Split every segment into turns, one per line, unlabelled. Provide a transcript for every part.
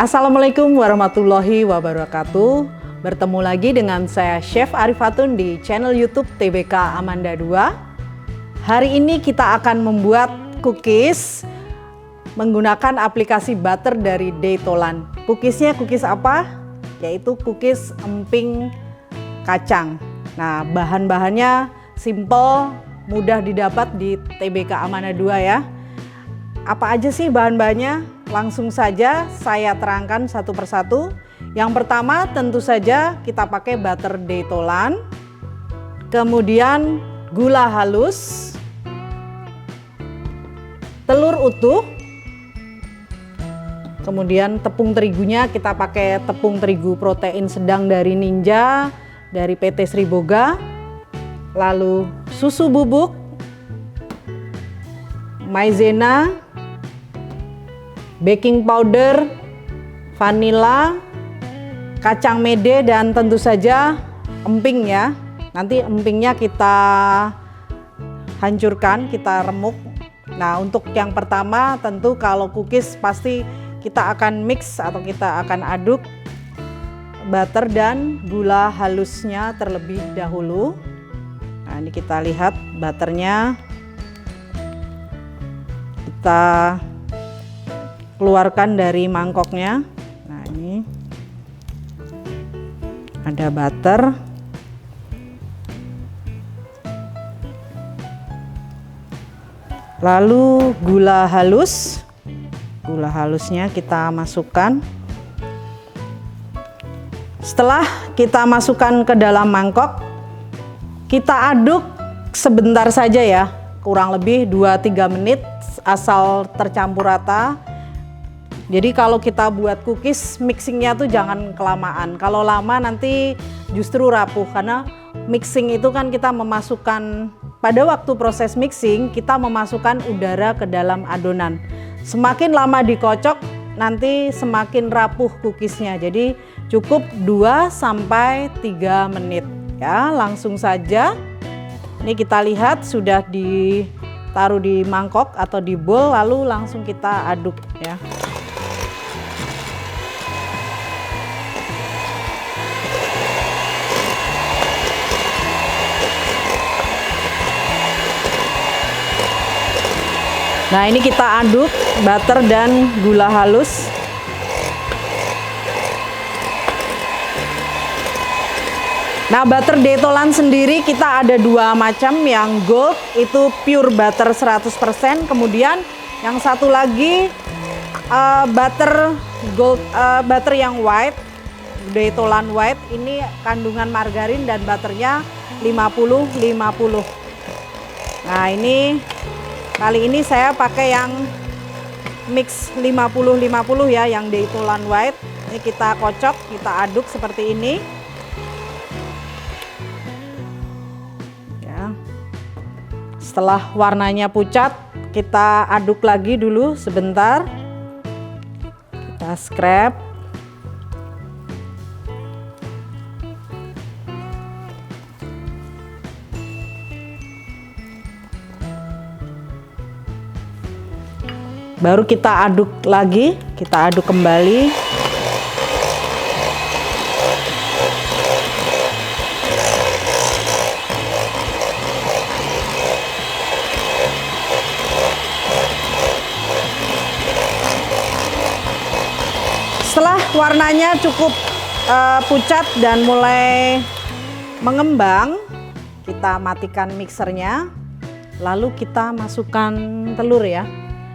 Assalamualaikum warahmatullahi wabarakatuh. Bertemu lagi dengan saya Chef Arifatun di channel YouTube TBK Amanda 2. Hari ini kita akan membuat cookies menggunakan aplikasi butter dari Daytolan. Cookiesnya cookies apa? Yaitu cookies emping kacang. Nah, bahan-bahannya simple, mudah didapat di TBK Amanda 2 ya. Apa aja sih bahan-bahannya? Langsung saja saya terangkan satu persatu. Yang pertama tentu saja kita pakai butter Daytolan, kemudian gula halus, telur utuh, kemudian tepung terigunya kita pakai tepung terigu protein sedang dari Ninja, dari PT Sriboga, lalu susu bubuk, maizena, baking powder, vanila, kacang mede, dan tentu saja emping ya. Nanti empingnya kita hancurkan, kita remuk. Nah, untuk yang pertama tentu kalau cookies pasti kita akan mix atau kita akan aduk butter dan gula halusnya terlebih dahulu. Nah, ini kita lihat butternya kita keluarkan dari mangkoknya. Nah, ini ada butter, lalu gula halus. Gula halusnya kita masukkan. Setelah kita masukkan ke dalam mangkok, kita aduk sebentar saja ya, kurang lebih 2-3 menit asal tercampur rata. Jadi kalau kita buat cookies, mixingnya tuh jangan kelamaan. Kalau lama nanti justru rapuh, karena mixing itu kan kita memasukkan, pada waktu proses mixing kita memasukkan udara ke dalam adonan. Semakin lama dikocok nanti semakin rapuh cookiesnya. Jadi cukup 2-3 menit ya. Langsung saja ini kita lihat sudah ditaruh di mangkok atau di bowl, lalu langsung kita aduk ya. Nah, ini kita aduk butter dan gula halus. Nah, butter Daytolan sendiri kita ada 2 macam, yang gold itu pure butter 100%, kemudian yang satu lagi butter gold, butter yang white, Daytolan white, ini kandungan margarin dan butternya 50-50. Nah, ini kali ini saya pakai yang mix 50-50 ya, yang Daytolan white. Ini kita kocok, kita aduk seperti ini. Ya. Setelah warnanya pucat, kita aduk lagi dulu sebentar. Kita scrap. Baru kita aduk lagi, kita aduk kembali. Setelah warnanya cukup pucat dan mulai mengembang, kita matikan mixernya. Lalu kita masukkan telur ya.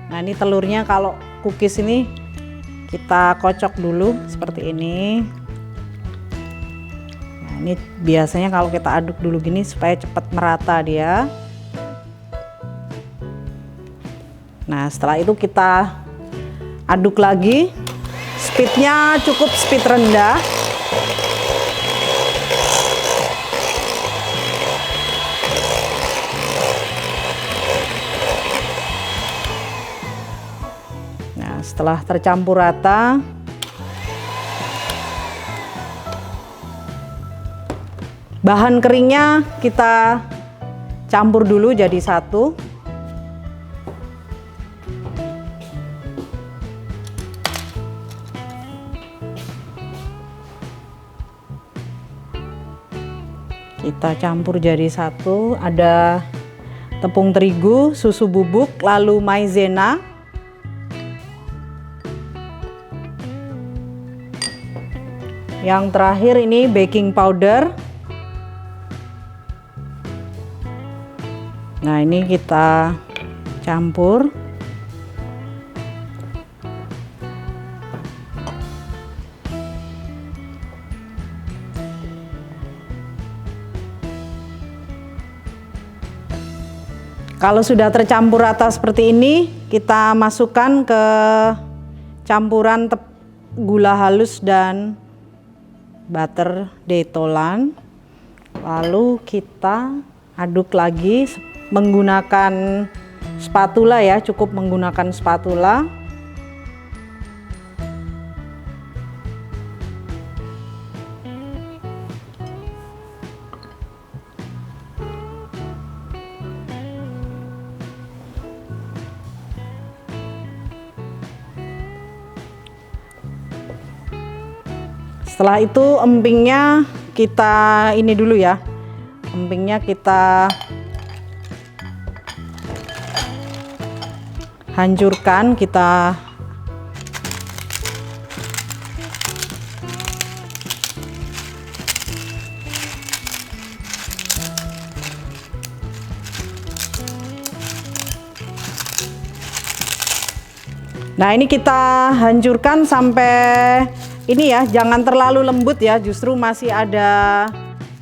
Nah, ini telurnya kalau cookies ini kita kocok dulu seperti ini. Nah, ini biasanya kalau kita aduk dulu gini supaya cepat merata dia. Nah, setelah itu kita aduk lagi. Speednya cukup speed rendah. Setelah tercampur rata, bahan keringnya kita campur dulu jadi satu. Kita campur jadi satu. Ada tepung terigu, susu bubuk, lalu maizena. Yang terakhir ini baking powder. Nah, ini kita campur. Kalau sudah tercampur rata seperti ini, kita masukkan ke campuran gula halus dan butter detolan. Lalu kita aduk lagi menggunakan spatula ya, cukup menggunakan spatula. Setelah itu empingnya kita ini dulu ya. Empingnya kita hancurkan, kita Nah, ini kita hancurkan sampai ini ya, jangan terlalu lembut ya, justru masih ada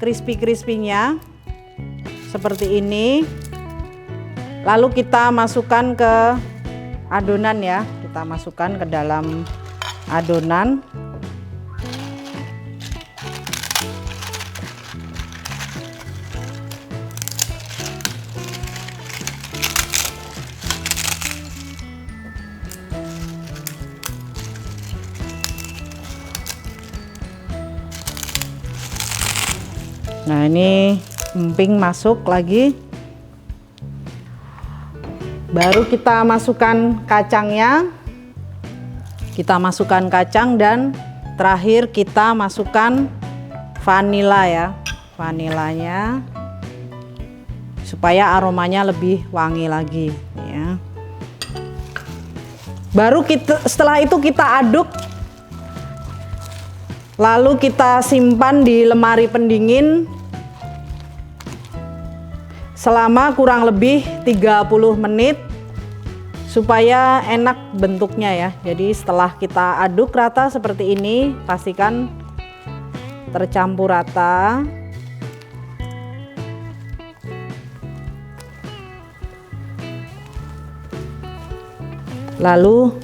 crispy-crispy-nya seperti ini. Lalu kita masukkan ke adonan ya, kita masukkan ke dalam adonan. Nah, ini emping masuk lagi. Baru kita masukkan kacangnya. Kita masukkan kacang dan terakhir kita masukkan vanila ya. Vanilanya supaya aromanya lebih wangi lagi ya. Baru setelah itu kita aduk. Lalu kita simpan di lemari pendingin selama kurang lebih 30 menit supaya enak bentuknya ya. Jadi setelah kita aduk rata seperti ini, pastikan tercampur rata. Lalu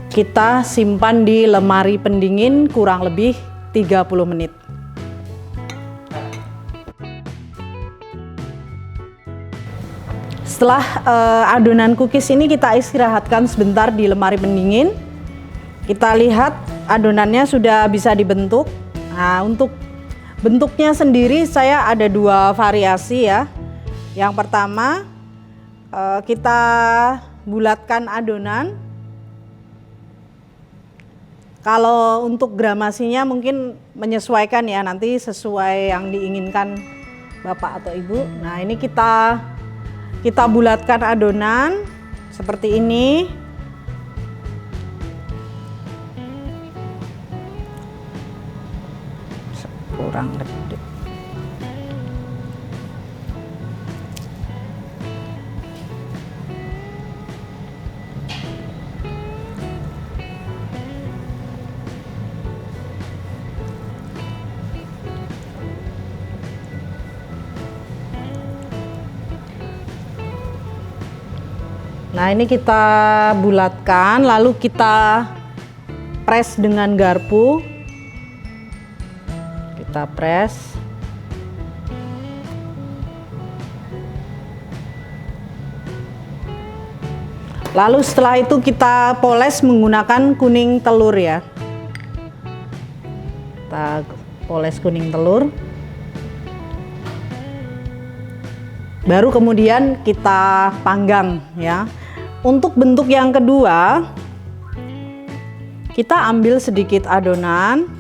kita simpan di lemari pendingin kurang lebih 30 menit. Setelah adonan cookies ini kita istirahatkan sebentar di lemari pendingin. Kita lihat adonannya sudah bisa dibentuk. Nah, untuk bentuknya sendiri saya ada dua variasi ya. Yang pertama kita bulatkan adonan. Kalau untuk gramasinya mungkin menyesuaikan ya, nanti sesuai yang diinginkan Bapak atau Ibu. Nah, ini kita bulatkan adonan seperti ini. Kurang gede. Nah, ini kita bulatkan, lalu kita press dengan garpu. Kita press. Lalu setelah itu kita poles menggunakan kuning telur ya. Kita poles kuning telur. Baru kemudian kita panggang ya. Untuk bentuk yang kedua, kita ambil sedikit adonan.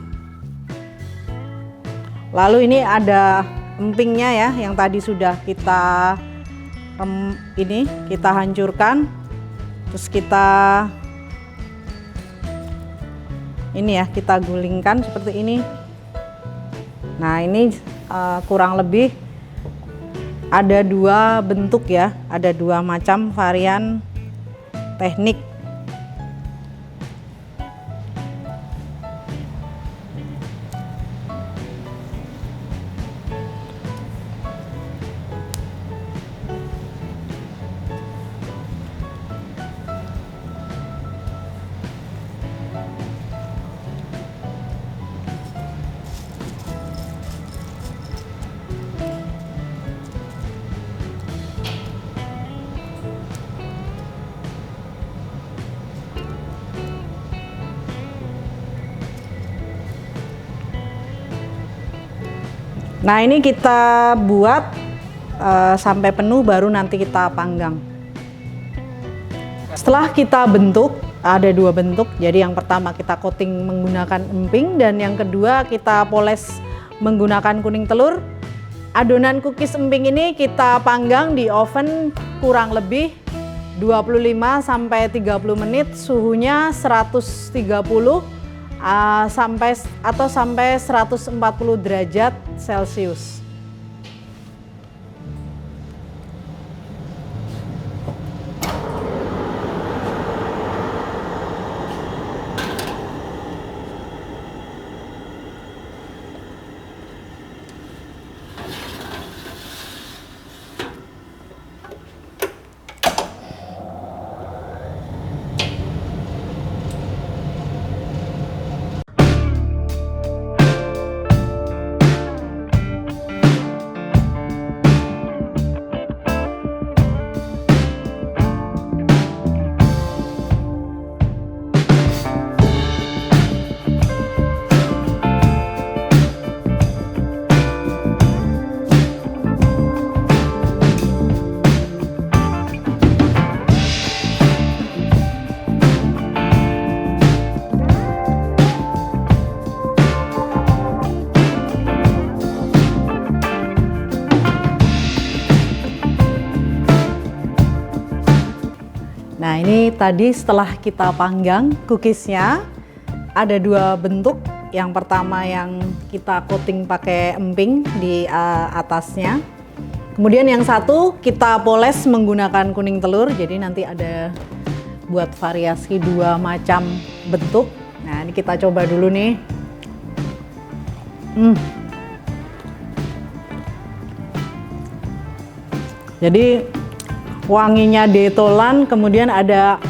Lalu ini ada empingnya ya, yang tadi sudah kita kita hancurkan. Terus kita kita gulingkan seperti ini. Nah, ini kurang lebih ada 2 bentuk ya, ada 2 macam varian teknik. Nah, ini kita buat sampai penuh, baru nanti kita panggang. Setelah kita bentuk, ada 2 bentuk. Jadi yang pertama kita coating menggunakan emping, dan yang kedua kita poles menggunakan kuning telur. Adonan cookies emping ini kita panggang di oven kurang lebih 25 sampai 30 menit, suhunya 130 sampai 140 derajat Celcius. Nah, ini tadi setelah kita panggang cookiesnya, ada 2 bentuk. Yang pertama yang kita coating pakai emping di atasnya. Kemudian yang satu kita poles menggunakan kuning telur. Jadi nanti ada buat variasi 2 macam bentuk. Nah, ini kita coba dulu nih. Jadi wanginya detolan, kemudian ada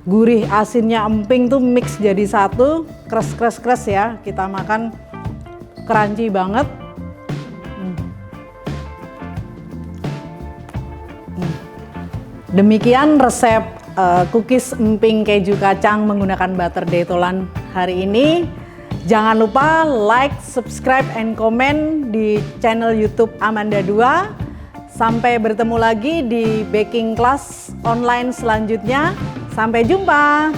gurih asinnya emping tuh mix jadi satu, kres ya. Kita makan crunchy banget. Demikian resep cookies emping keju kacang menggunakan butter detolan hari ini. Jangan lupa like, subscribe, and comment di channel YouTube Amanda 2. Sampai bertemu lagi di baking class online selanjutnya. Sampai jumpa.